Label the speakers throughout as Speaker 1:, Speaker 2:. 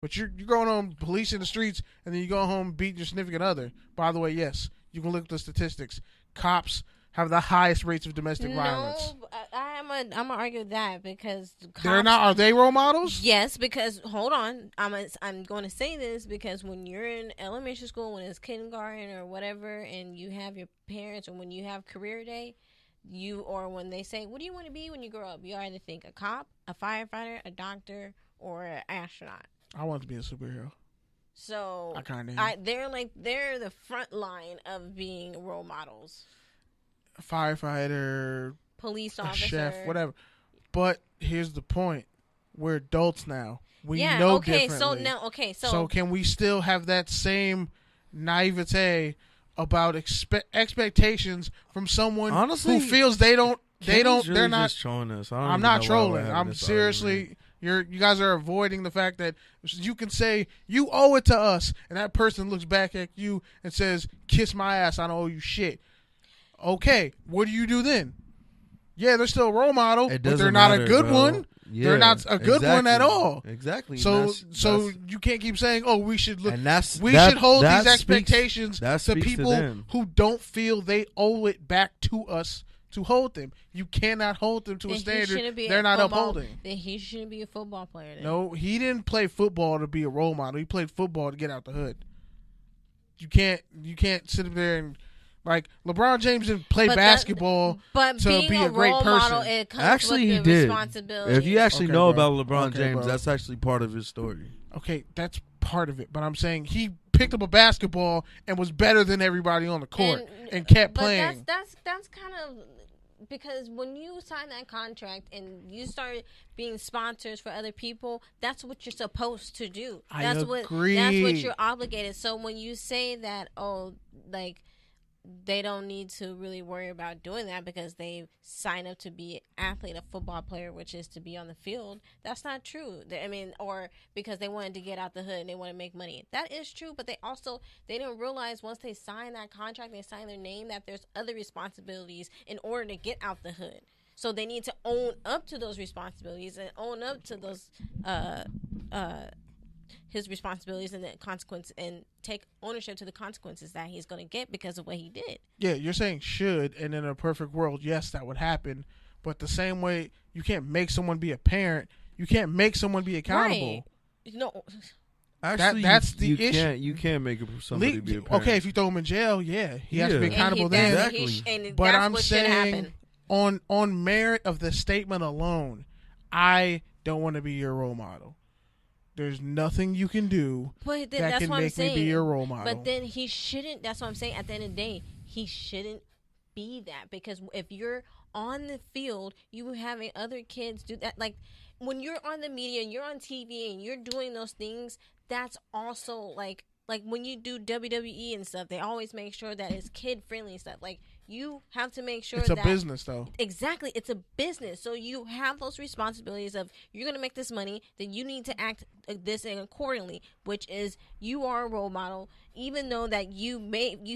Speaker 1: But you're going home policing the streets, and then you go home beating your significant other. By the way, yes, you can look at the statistics. Cops have the highest rates of domestic violence.
Speaker 2: No, I'm gonna argue that because cops,
Speaker 1: they're not. Are they role models?
Speaker 2: Yes, because hold on, I'm going to say this because when you're in elementary school, when it's kindergarten or whatever, and you have your parents, or when you have career day, when they say, "What do you want to be when you grow up?" You either think a cop, a firefighter, a doctor, or an astronaut.
Speaker 1: I want to be a superhero.
Speaker 2: So
Speaker 1: I kind of.
Speaker 2: They're the front line of being role models.
Speaker 1: A firefighter,
Speaker 2: police
Speaker 1: a
Speaker 2: officer,
Speaker 1: chef, whatever. But here's the point: we're adults now. We know differently. So can we still have that same naivete about expectations from someone who feels they're not
Speaker 3: just trolling us?
Speaker 1: I'm not trolling. I'm seriously. You guys are avoiding the fact that you can say you owe it to us, and that person looks back at you and says, "Kiss my ass. I don't owe you shit." Okay, what do you do then? Yeah, they're still a role model, but they're not a good one. Yeah, they're not a good one at all.
Speaker 3: Exactly.
Speaker 1: So you can't keep saying, "Oh, we should look." We should hold these expectations to people who don't feel they owe it back to us to hold them. You cannot hold them to a standard they're not upholding.
Speaker 2: Then he shouldn't be a football player. Then.
Speaker 1: No, he didn't play football to be a role model. He played football to get out the hood. You can't sit up there and. Like, LeBron James didn't play basketball to be a great person.
Speaker 2: Model, it comes with the responsibility.
Speaker 3: If you actually know about LeBron James, that's actually part of his story.
Speaker 1: Okay, that's part of it. But I'm saying he picked up a basketball and was better than everybody on the court and kept playing.
Speaker 2: That's kind of because when you sign that contract and you start being sponsors for other people, that's what you're supposed to do. That's
Speaker 1: agree.
Speaker 2: That's what you're obligated. So when you say that, they don't need to really worry about doing that because they sign up to be an athlete, a football player, which is to be on the field. That's not true. Or because they wanted to get out the hood and they want to make money. That is true, but they didn't realize once they sign that contract, they sign their name, that there's other responsibilities in order to get out the hood. So they need to own up to those responsibilities and own up to those his responsibilities and the consequence, and take ownership to the consequences that he's going to get because of what he did.
Speaker 1: Yeah, you're saying should, and in a perfect world, yes, that would happen. But the same way, you can't make someone be a parent. You can't make someone be accountable.
Speaker 2: Right. No.
Speaker 3: Actually,
Speaker 1: that's the issue.
Speaker 3: You can't make somebody be a parent.
Speaker 1: Okay, if you throw him in jail, he has to be accountable then.
Speaker 3: Exactly.
Speaker 1: But I'm saying on merit of the statement alone, I don't want to be your role model. There's nothing you can do that can make me be your role model.
Speaker 2: But then he shouldn't. That's what I'm saying. At the end of the day, he shouldn't be that, because if you're on the field, you having other kids do that. Like when you're on the media and you're on TV and you're doing those things, that's also like when you do WWE and stuff, they always make sure that it's kid friendly and stuff. Like you have to make sure
Speaker 1: it's a business, though.
Speaker 2: Exactly, it's a business. So you have those responsibilities of you're going to make this money, then you need to act this and accordingly, which is you are a role model, even though that you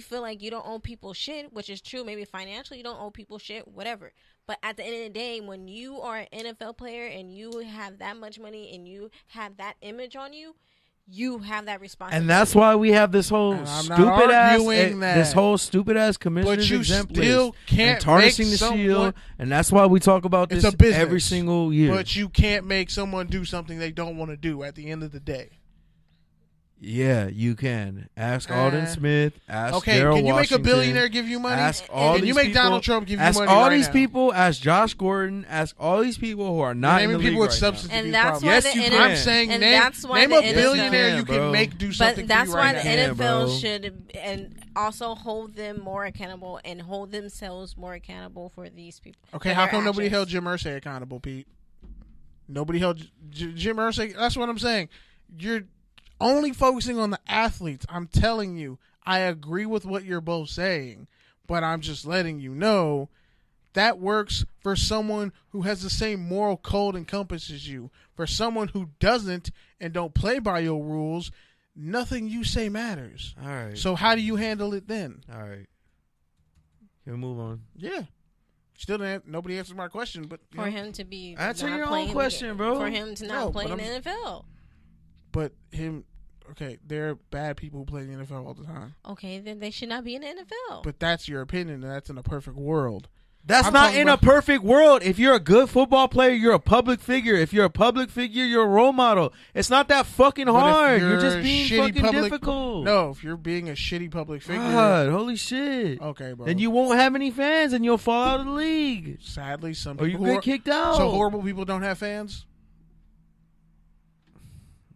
Speaker 2: feel like you don't owe people shit, which is true. Maybe financially you don't owe people shit, whatever. But at the end of the day, when you are an NFL player and you have that much money and you have that image on you, you have that responsibility.
Speaker 3: And that's why we have this whole stupid ass commissioner's exempt list
Speaker 1: can't
Speaker 3: and tarnishing the shield. And that's why we talk about this every single year.
Speaker 1: But you can't make someone do something they don't want to do at the end of the day.
Speaker 3: Yeah, you can. Ask Alden Smith. Ask Darryl
Speaker 1: can you
Speaker 3: Washington,
Speaker 1: make a billionaire give you money?
Speaker 3: Ask all
Speaker 1: can you make
Speaker 3: people,
Speaker 1: Donald Trump give you
Speaker 3: ask
Speaker 1: money?
Speaker 3: Ask all
Speaker 1: right
Speaker 3: these
Speaker 1: now?
Speaker 3: people. Ask Josh Gordon. Ask all these people who are not in the league right now.
Speaker 2: And that's why
Speaker 3: yes, you can.
Speaker 1: I'm saying name a billionaire you can make do something.
Speaker 2: But that's
Speaker 1: for you
Speaker 2: why
Speaker 1: right
Speaker 2: the
Speaker 1: now.
Speaker 2: NFL should and also hold them more accountable and hold themselves more accountable for these people.
Speaker 1: Okay, how come nobody held Jim Irsay accountable, Pete? Nobody held Jim Irsay. That's what I'm saying. You're only focusing on the athletes. I'm telling you, I agree with what you're both saying, but I'm just letting you know that works for someone who has the same moral code and compass as you. For someone who doesn't and don't play by your rules, nothing you say matters.
Speaker 3: All right.
Speaker 1: So how do you handle it then?
Speaker 3: All right. Can we move on?
Speaker 1: Yeah. Still didn't. Nobody answered my question, but
Speaker 2: for him to be
Speaker 3: answer your own question, bro.
Speaker 2: For him to not play in the NFL.
Speaker 1: But him, okay, there are bad people who play in the NFL all the time.
Speaker 2: Okay, then they should not be in the NFL.
Speaker 1: But that's your opinion, and that's in a perfect world.
Speaker 3: That's not in a perfect world. If you're a good football player, you're a public figure. If you're a public figure, you're a role model. It's not that fucking hard. You're just being fucking difficult.
Speaker 1: No, if you're being a shitty public figure.
Speaker 3: God, holy shit.
Speaker 1: Okay, bro.
Speaker 3: Then you won't have any fans and you'll fall out of the league.
Speaker 1: Sadly, some people.
Speaker 3: Or you get kicked out.
Speaker 1: So horrible people don't have fans?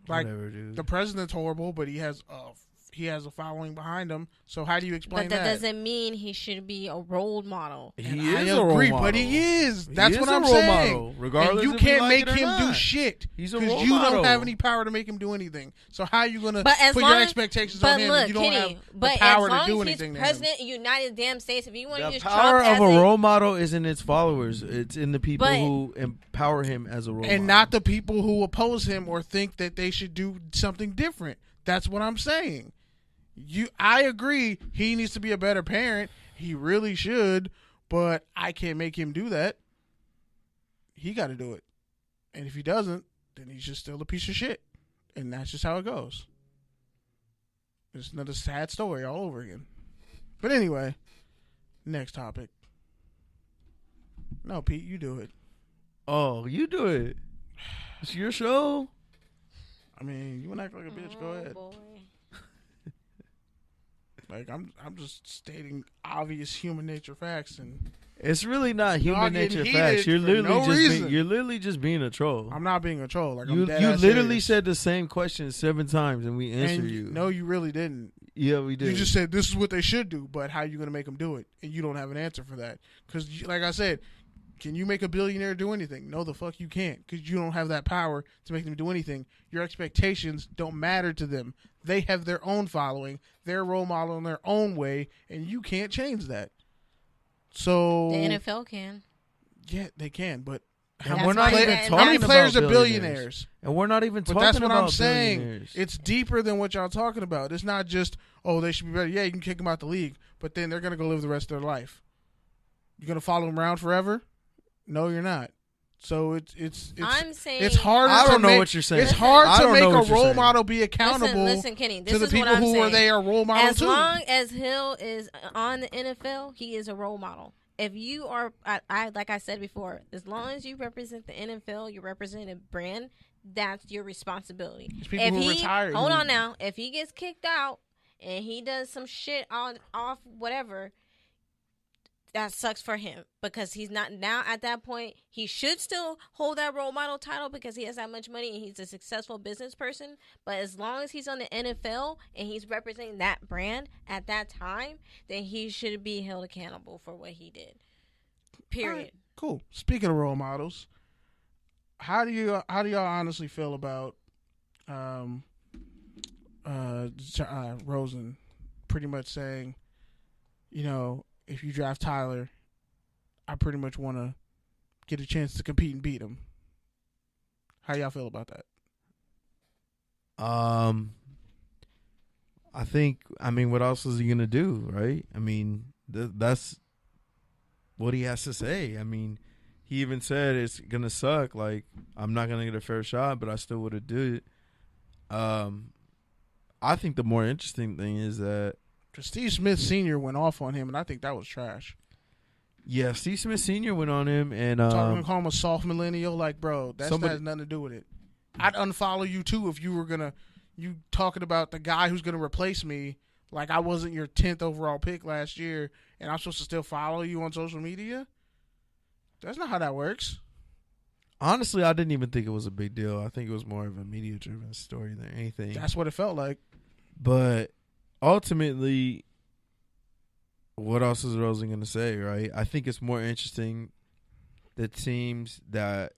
Speaker 1: Like,
Speaker 3: whatever, dude.
Speaker 1: The president's horrible, but he has a following behind him. So how do you explain that?
Speaker 2: But that doesn't mean he should be a role model.
Speaker 3: He is a role model.
Speaker 1: But he is. That's what I'm saying.
Speaker 3: Regardless,
Speaker 1: and you can't make him do shit.
Speaker 3: He's a role model.
Speaker 1: Because you don't have any power to make him do anything. So how are you going to put your expectations on him if you don't have the power to do anything to him?
Speaker 2: President of the United damn States, if you want to use
Speaker 3: Trump
Speaker 2: Trump
Speaker 3: as the power of a role model isn't its followers. It's in the people who empower him as a role model.
Speaker 1: And not the people who oppose him or think that they should do something different. That's what I'm saying. I agree. He needs to be a better parent. He really should, but I can't make him do that. He got to do it, and if he doesn't, then he's just still a piece of shit, and that's just how it goes. It's another sad story all over again. But anyway, next topic. No, Pete, you do it.
Speaker 3: Oh, you do it. It's your show.
Speaker 1: I mean, you want to act like a bitch? Go ahead.
Speaker 2: Boy.
Speaker 1: Like I'm just stating obvious human nature facts, and
Speaker 3: it's really not human nature facts. You're literally just being a troll.
Speaker 1: I'm not being a troll. Like
Speaker 3: you literally said the same question 7 times, and we answered you.
Speaker 1: No, you really didn't.
Speaker 3: Yeah, we did.
Speaker 1: You just said this is what they should do, but how are you going to make them do it? And you don't have an answer for that. Because, like I said, can you make a billionaire do anything? No, the fuck you can't, because you don't have that power to make them do anything. Your expectations don't matter to them. They have their own following, their role model in their own way, and you can't change that. So
Speaker 2: the NFL can.
Speaker 1: Yeah, they can, but
Speaker 3: how many
Speaker 1: players are billionaires?
Speaker 3: And we're not even talking about
Speaker 1: that's what I'm saying.
Speaker 3: Billionaires.
Speaker 1: It's deeper than what y'all talking about. It's not just, oh, they should be better. Yeah, you can kick them out the league, but then they're going to go live the rest of their life. You're going to follow them around forever? No, you're not. So it's
Speaker 2: I'm saying
Speaker 1: it's hard.
Speaker 3: I don't know what you're saying.
Speaker 1: It's hard to make a role model be accountable.
Speaker 2: Listen, Kenny. This
Speaker 1: to the
Speaker 2: is
Speaker 1: people
Speaker 2: what I'm
Speaker 1: who
Speaker 2: saying.
Speaker 1: are they a role model
Speaker 2: as
Speaker 1: too.
Speaker 2: As long as Hill is on the NFL, he is a role model. If you are, like I said before, as long as you represent the NFL, you represent a brand. That's your responsibility.
Speaker 1: If he retire,
Speaker 2: hold on now, if he gets kicked out and he does some shit off whatever. That sucks for him because he's not now at that point. He should still hold that role model title because he has that much money and he's a successful business person. But as long as he's on the NFL and he's representing that brand at that time, then he should be held accountable for what he did. Period.
Speaker 1: Right, cool. Speaking of role models, how do y'all honestly feel about Rosen pretty much saying, you know, if you draft Tyler, I pretty much want to get a chance to compete and beat him. How y'all feel about that?
Speaker 3: I mean, what else is he going to do, right? I mean, that's what he has to say. I mean, he even said it's going to suck. Like, I'm not going to get a fair shot, but I still would have did it. I think the more interesting thing is that
Speaker 1: Steve Smith Sr. went off on him, and I think that was trash.
Speaker 3: Yeah, Steve Smith Sr. went on him, and
Speaker 1: talking to call him a soft millennial, like, bro, that has nothing to do with it. I'd unfollow you too if you were you talking about the guy who's gonna replace me, like I wasn't your 10th overall pick last year, and I'm supposed to still follow you on social media. That's not how that works.
Speaker 3: Honestly, I didn't even think it was a big deal. I think it was more of a media-driven story than anything.
Speaker 1: That's what it felt like.
Speaker 3: But ultimately, what else is Rosen going to say, right? I think it's more interesting the teams that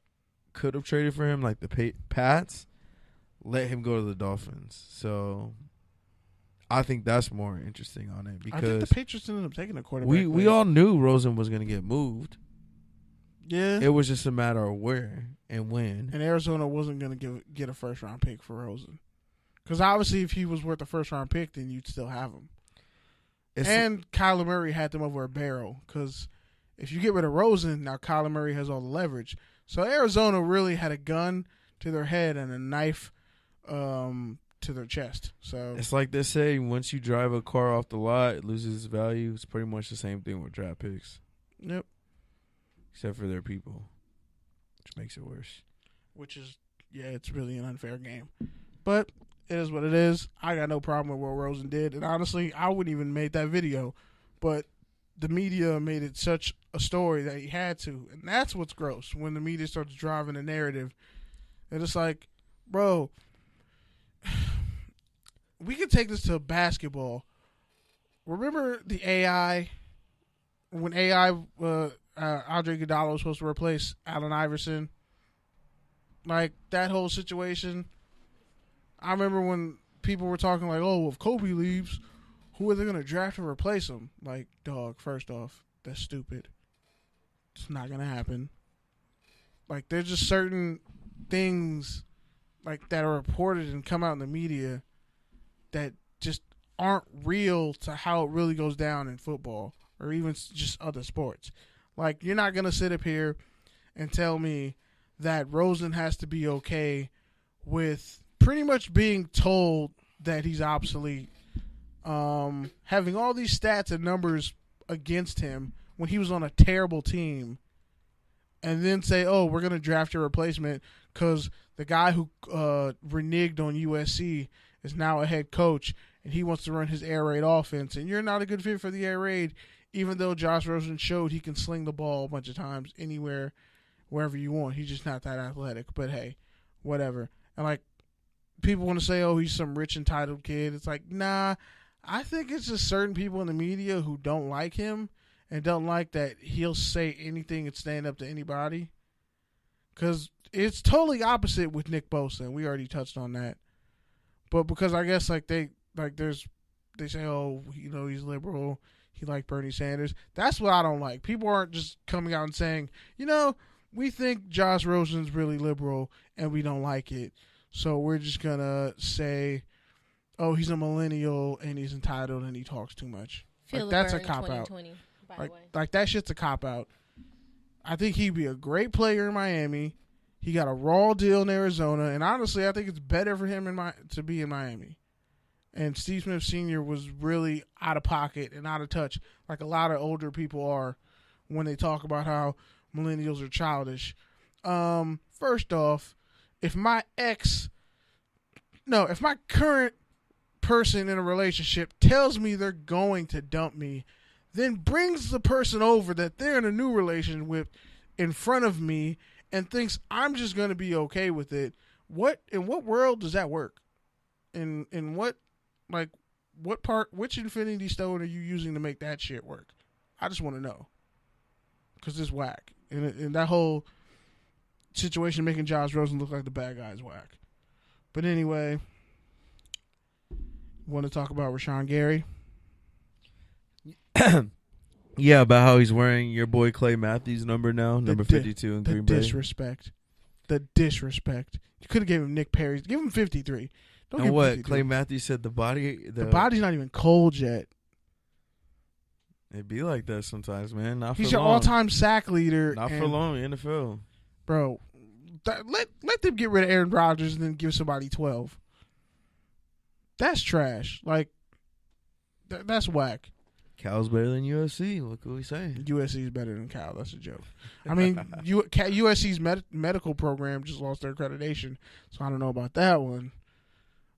Speaker 3: could have traded for him, like the Pats, let him go to the Dolphins. So I think that's more interesting on it because
Speaker 1: I think the Patriots ended up taking a quarterback.
Speaker 3: We all knew Rosen was going to get moved.
Speaker 1: Yeah.
Speaker 3: It was just a matter of where and when.
Speaker 1: And Arizona wasn't going to get a first-round pick for Rosen. Because obviously if he was worth a first-round pick, then you'd still have him. And Kyler Murray had them over a barrel. Because if you get rid of Rosen, now Kyler Murray has all the leverage. So Arizona really had a gun to their head and a knife to their chest. So
Speaker 3: It's like they say, once you drive a car off the lot, it loses its value. It's pretty much the same thing with draft picks.
Speaker 1: Yep.
Speaker 3: Except for their people, which makes it worse.
Speaker 1: Which is, it's really an unfair game. But it is what it is. I got no problem with what Rosen did. And honestly, I wouldn't even make that video. But the media made it such a story that he had to. And that's what's gross, when the media starts driving the narrative. And it's like, bro, we could take this to basketball. Remember the AI? When AI, Andre Iguodala was supposed to replace Allen Iverson? Like, that whole situation. I remember when people were talking like, oh, well, if Kobe leaves, who are they going to draft to replace him? Like, dog, first off, that's stupid. It's not going to happen. Like, there's just certain things like that are reported and come out in the media that just aren't real to how it really goes down in football or even just other sports. Like, you're not going to sit up here and tell me that Rosen has to be okay with pretty much being told that he's obsolete, having all these stats and numbers against him when he was on a terrible team, and then say, oh, we're going to draft your replacement because the guy who reneged on USC is now a head coach, and he wants to run his air raid offense, and you're not a good fit for the air raid, even though Josh Rosen showed he can sling the ball a bunch of times anywhere, wherever you want. He's just not that athletic. But, hey, whatever. And, like, people want to say, oh, he's some rich, entitled kid. It's like, nah, I think it's just certain people in the media who don't like him and don't like that he'll say anything and stand up to anybody. Because it's totally opposite with Nick Bosa, and we already touched on that. But because I guess, like, they say, oh, you know, he's liberal, he liked Bernie Sanders. That's what I don't like. People aren't just coming out and saying, you know, we think Josh Rosen's really liberal and we don't like it, so we're just going to say, oh, he's a millennial and he's entitled and he talks too much. Like, that's a cop-out. Like, that shit's a cop-out. I think he'd be a great player in Miami. He got a raw deal in Arizona, and honestly, I think it's better for him to be in Miami. And Steve Smith Sr. was really out of pocket and out of touch, like a lot of older people are when they talk about how millennials are childish. First off, if my current person in a relationship tells me they're going to dump me, then brings the person over that they're in a new relationship with in front of me and thinks I'm just going to be okay with it, in what world does that work? In what, like, which Infinity Stone are you using to make that shit work? I just want to know. Because it's whack. And that whole situation making Josh Rosen look like the bad guy is whack. But anyway, want to talk about Rashawn Gary?
Speaker 3: Yeah, about how he's wearing your boy Clay Mathews' number now, number 52 in Green Bay.
Speaker 1: The disrespect. You could have gave him Nick Perry's. Give him 53. Don't
Speaker 3: and
Speaker 1: give
Speaker 3: what?
Speaker 1: 53.
Speaker 3: Clay Mathews said the
Speaker 1: body's not even cold yet.
Speaker 3: It'd be like that sometimes, man. Not for
Speaker 1: He's your
Speaker 3: long.
Speaker 1: all-time sack leader.
Speaker 3: Not for long, NFL.
Speaker 1: Bro, let them get rid of Aaron Rodgers and then give somebody 12. That's trash. Like, that's whack.
Speaker 3: Cal's better than USC. What can we say?
Speaker 1: USC is better than Cal. That's a joke. I mean, USC's medical program just lost their accreditation, so I don't know about that one.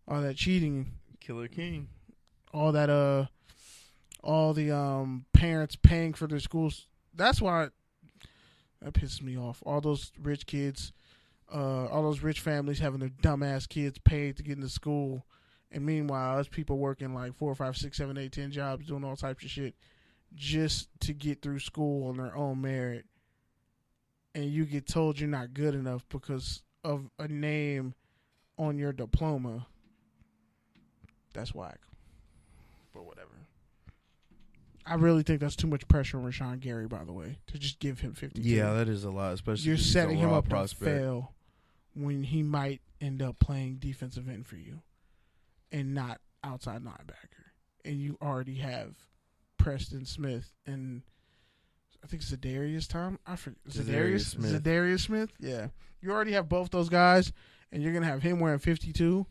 Speaker 1: All that cheating.
Speaker 3: Killer King.
Speaker 1: All that, all the parents paying for their schools. That's why that pisses me off. All those rich kids, all those rich families having their dumbass kids paid to get into school. And meanwhile, there's people working like 4, 5, 6, 7, 8, 10 jobs, doing all types of shit just to get through school on their own merit. And you get told you're not good enough because of a name on your diploma. That's whack. But whatever. I really think that's too much pressure on Rashawn Gary, by the way, to just give him 52.
Speaker 3: Yeah, that is a lot, especially
Speaker 1: you're setting him up
Speaker 3: prospect.
Speaker 1: to fail when he might end up playing defensive end for you and not outside linebacker. And you already have Preston Smith and I think Zadarius Tom. I forget. Zadarius Smith. Yeah. You already have both those guys, and you're gonna have him wearing 52.